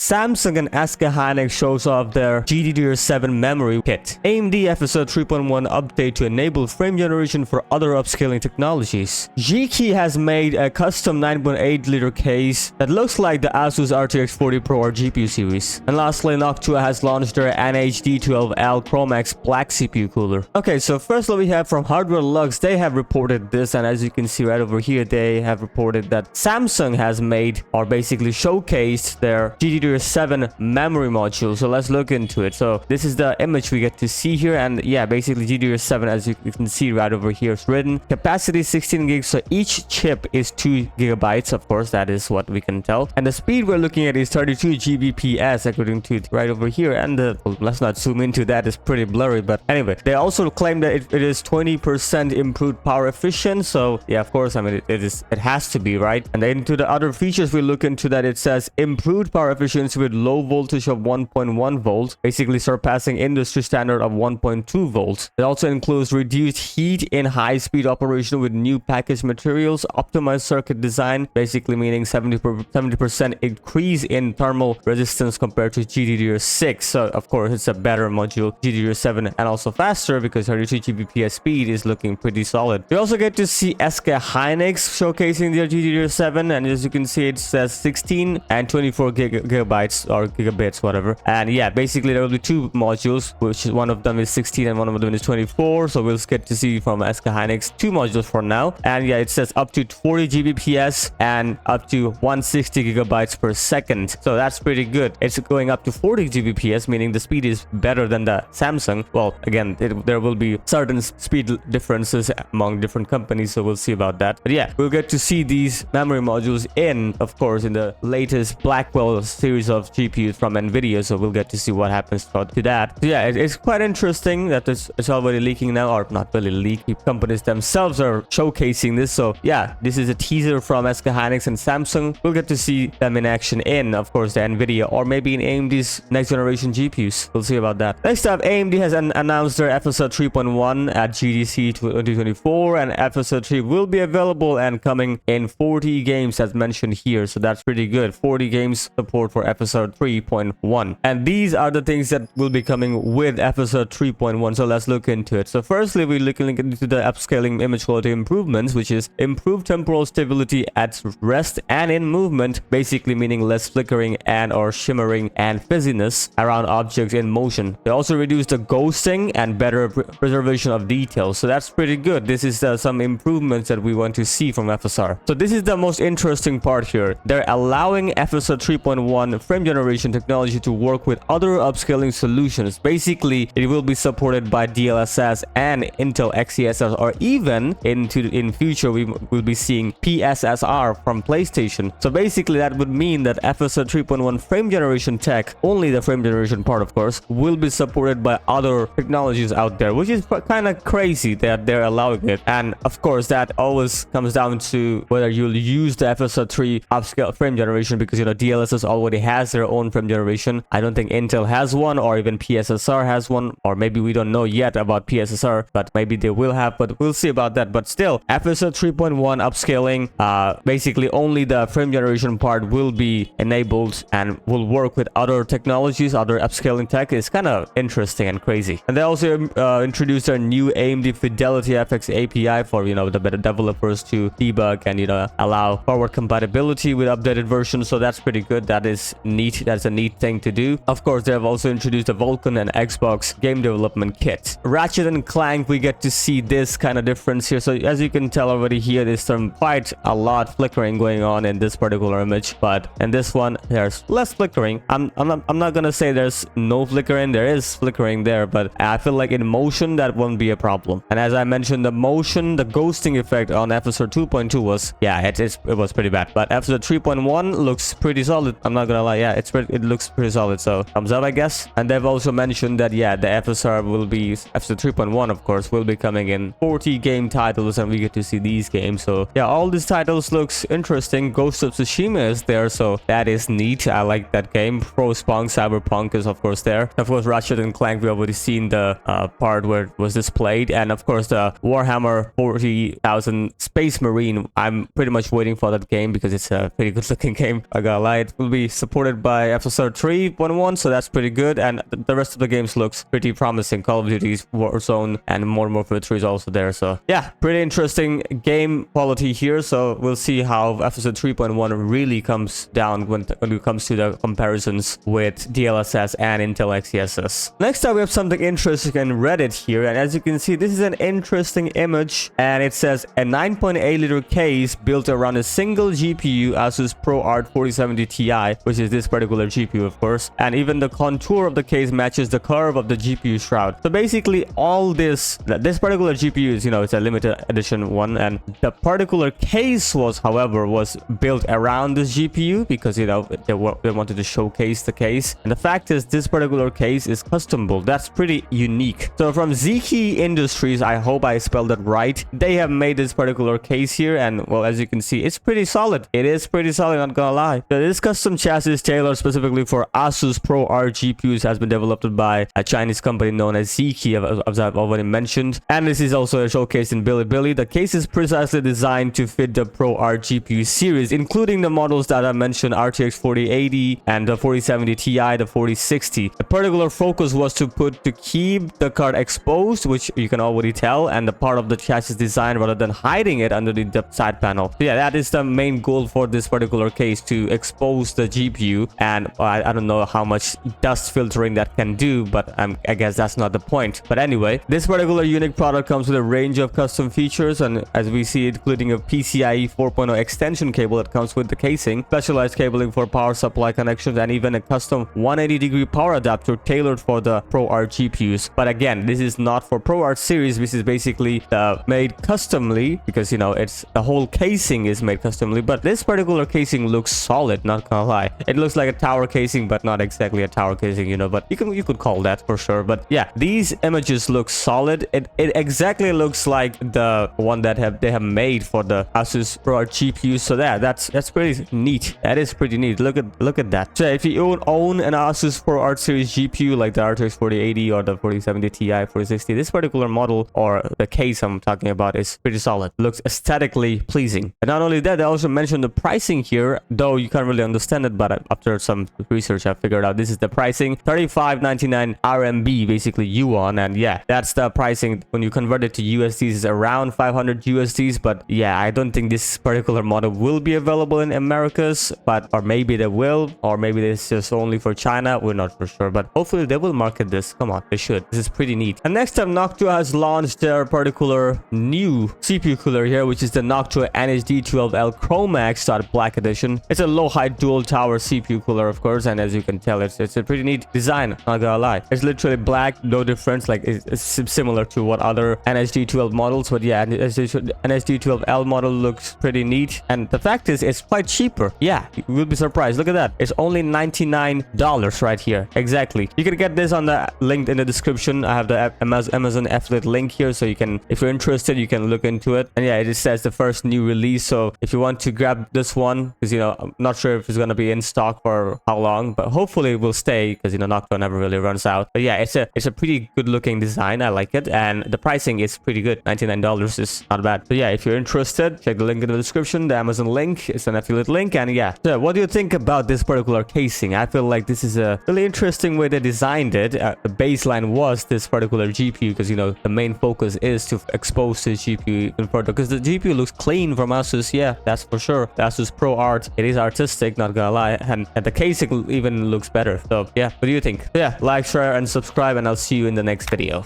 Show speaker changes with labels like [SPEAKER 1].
[SPEAKER 1] Samsung and SK Hynix shows off their GDDR7 memory kit. AMD FSR 3.1 update to enable frame generation for other upscaling technologies. G-Key has made a custom 9.8 liter case that looks like the ASUS RTX 40 ProArt GPU series. And lastly, Noctua has launched their NHD12L chromax.black CPU cooler. Okay, so first what we have from Hardware Lux, they have reported this, and as you can see right over here, they have reported that Samsung has made or basically showcased their GDDR7 memory module. So let's look into it. So this is the image we get to see here, and yeah, basically GDDR7, as you can see right over here, it's written capacity 16 gigs, so each chip is 2 gigabytes. Of course, that is what we can tell, and the speed we're looking at is 32 Gbps according to it right over here. And well, let's not zoom into that, it's pretty blurry, but anyway, they also claim that it is 20% improved power efficient. So yeah, of course, I mean it has to be, right? And then to the other features we look into, that it says improved power efficiency with low voltage of 1.1 volts, basically surpassing industry standard of 1.2 volts. It also includes reduced heat in high-speed operation with new package materials, optimized circuit design, basically meaning 70% increase in thermal resistance compared to GDDR6. So of course, it's a better module, GDDR7, and also faster because 32 Gbps speed is looking pretty solid. We also get to see SK Hynix showcasing their GDDR7, and as you can see, it says 16 and 24 gigabytes or gigabits, whatever. And yeah, basically there will be two modules, which one of them is 16 and one of them is 24. So we'll get to see from SK Hynix two modules for now. And yeah, it says up to 40 Gbps and up to 160 gigabytes per second. So that's pretty good. It's going up to 40 Gbps, meaning the speed is better than the Samsung. Well, again, there will be certain speed differences among different companies, so we'll see about that. But yeah, we'll get to see these memory modules of course, in the latest Blackwell series of GPUs from NVIDIA. So we'll get to see what happens to that. So yeah, it's quite interesting that it's already leaking now, or not really leaking. Companies themselves are showcasing this. So yeah, this is a teaser from SK Hynix and Samsung. We'll get to see them in action in, of course, the NVIDIA or maybe in AMD's next generation GPUs. We'll see about that. Next up, AMD has announced their FSR 3.1 at GDC 2024, and FSR 3 will be available and coming in 40 games as mentioned here. So that's pretty good. 40 games support for FSR 3.1. And these are the things that will be coming with FSR 3.1. So let's look into it. So firstly, we're looking into the upscaling image quality improvements, which is improved temporal stability at rest and in movement, basically meaning less flickering and or shimmering and fizziness around objects in motion. They also reduce the ghosting and better preservation of details. So that's pretty good. This is some improvements that we want to see from FSR. So this is the most interesting part here. They're allowing FSR 3.1 frame generation technology to work with other upscaling solutions. Basically, it will be supported by DLSS and Intel XeSS, or even in future we will be seeing PSSR from PlayStation. So basically that would mean that FSR 3.1 frame generation tech, only the frame generation part of course, will be supported by other technologies out there, which is kind of crazy that they're allowing it. And of course that always comes down to whether you'll use the FSR 3 upscale frame generation, because DLSS already has their own frame generation. I don't think Intel has one, or even PSSR has one, or maybe we don't know yet about PSSR, but maybe they will have, but we'll see about that. But still, FSR 3.1 upscaling, basically only the frame generation part will be enabled and will work with other technologies, other upscaling tech. Is kind of interesting and crazy. And they also introduced a new AMD Fidelity FX API for the better developers to debug and allow forward compatibility with updated versions. So that's pretty good. That is neat. That's a neat thing to do. Of course, they have also introduced a Vulkan and Xbox game development kit. Ratchet and Clank, we get to see this kind of difference here. So as you can tell already here, there's quite a lot flickering going on in this particular image, but in this one there's less flickering. I'm not gonna say there's no flickering. There is flickering there, but I feel like in motion that won't be a problem. And as I mentioned, the ghosting effect on FSR 2.2 was, yeah, it was pretty bad. But FSR 3.1 looks pretty solid. I'm not gonna lie, yeah, it looks pretty solid. So thumbs up, I guess. And they've also mentioned that yeah, the FSR 3.1 of course will be coming in 40 game titles, and we get to see these games. So yeah, all these titles looks interesting. Ghost of Tsushima is there, so that is neat. I like that game. Frostpunk, Cyberpunk is of course there. Of course, Ratchet and Clank, we already seen the part where it was displayed, and of course the Warhammer 40,000 Space Marine. I'm pretty much waiting for that game because it's a pretty good looking game. I gotta lie, it will be supported supported by FSR 3.1, so that's pretty good. And the rest of the games looks pretty promising. Call of Duty, Warzone, and Modern Warfare 3 is also there. So yeah, pretty interesting game quality here. So we'll see how FSR 3.1 really comes down when it comes to the comparisons with DLSS and Intel XeSS. Next up, we have something interesting in Reddit here, and as you can see, this is an interesting image, and it says a 9.8 liter case built around a single GPU, ASUS ProArt 4070 Ti, which is this particular GPU, of course, and even the contour of the case matches the curve of the GPU shroud. So basically, all this particular GPU is, it's a limited edition one, and the particular case was, however, was built around this GPU because they wanted to showcase the case. And the fact is, this particular case is custom built. That's pretty unique. So from SK Industries, I hope I spelled it right, they have made this particular case here, and well, as you can see, it's pretty solid. It is pretty solid, not gonna lie. So this custom chassis tailored specifically for ASUS ProArt GPUs has been developed by a Chinese company known as ZK, as I've already mentioned, and this is also showcased in Bilibili. The case is precisely designed to fit the ProArt GPU series, including the models that I mentioned, RTX 4080 and the 4070 Ti, the 4060. The particular focus was to keep the card exposed, which you can already tell, and the part of the chassis design rather than hiding it under the side panel. So yeah, that is the main goal for this particular case, to expose the GPU, and I don't know how much dust filtering that can do, but I guess that's not the point. But anyway, this particular unique product comes with a range of custom features, and as we see, including a PCIe 4.0 extension cable that comes with the casing, specialized cabling for power supply connections, and even a custom 180-degree power adapter tailored for the ProArt GPUs. But again, this is not for ProArt series. This is basically made customly, because it's the whole casing is made customly. But this particular casing looks solid, not gonna lie. It looks like a tower casing, but not exactly a tower casing, but you could call that for sure. But yeah, these images look solid. It exactly looks like the one that they have made for the ASUS ProArt GPU. So that's pretty neat. That is pretty neat. Look at that. So if you own an ASUS ProArt series GPU like the RTX 4080 or the 4070 Ti, 4060, this particular model, or the case I'm talking about, is pretty solid. Looks aesthetically pleasing. And not only that, they also mentioned the pricing here, though you can't really understand it, but after some research I figured out this is the pricing: 35.99 RMB, basically yuan. And yeah, that's the pricing. When you convert it to USDs, is around 500 USDs. But yeah, I don't think this particular model will be available in Americas, or maybe they will, or maybe this is only for China. We're not for sure, but hopefully they will market this. Come on, they should. This is pretty neat. And next up, Noctua has launched their particular new CPU cooler here, which is the Noctua NHD12L chromax.black edition. It's a low height dual tower CPU cooler, of course, and as you can tell, it's a pretty neat design, not gonna lie. It's literally black, no difference. Like, it's similar to what other NHD12 models, but yeah, NHD12L model looks pretty neat. And the fact is, it's quite cheaper. Yeah, you will be surprised. Look at that. It's only $99 right here. Exactly. You can get this on the link in the description. I have the Amazon affiliate link here, so you can, if you're interested, you can look into it. And yeah, it just says the first new release. So if you want to grab this one, because I'm not sure if it's gonna be in stock for how long, but hopefully it will stay, because Noctua never really runs out. But yeah, it's a pretty good looking design. I like it, and the pricing is pretty good. $99 is not bad. So yeah, if you're interested, check the link in the description. The Amazon link, it's an affiliate link. And yeah, so what do you think about this particular casing? I feel like this is a really interesting way they designed it. The baseline was this particular GPU, because the main focus is to expose this GPU even further, because the GPU looks clean from ASUS. Yeah, that's for sure. The ASUS ProArt, it is artistic, not gonna lie, and the casing even looks better. So yeah, what do you think? So yeah, like, share, and subscribe, and I'll see you in the next video.